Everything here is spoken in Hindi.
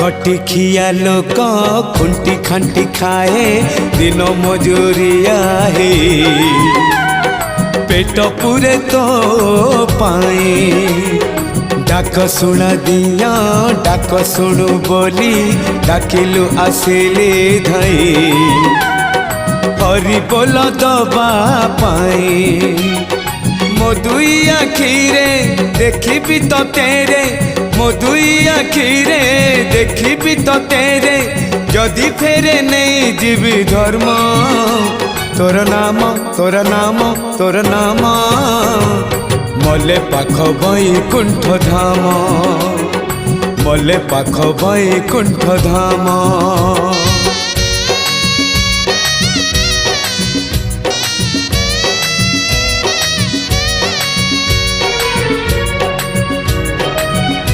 खटिखिया लोक खुंटी खांटी खाए दिन मजूरिया है पेट पूरे तो पाए डाक शुणा दिया डाक शुणु बोली डाकिलु आसिले धई हरि बोल दबा पाए मो दुई आखिरे देखी तो तेरे मो दुई आखिरे देखी तो तेरे जदि फेरे नहीं जीवी धर्म तोर नाम तोर नाम तोर नाम मले पाख बैकुंठ धाम मले पाख बैकुंठ धाम।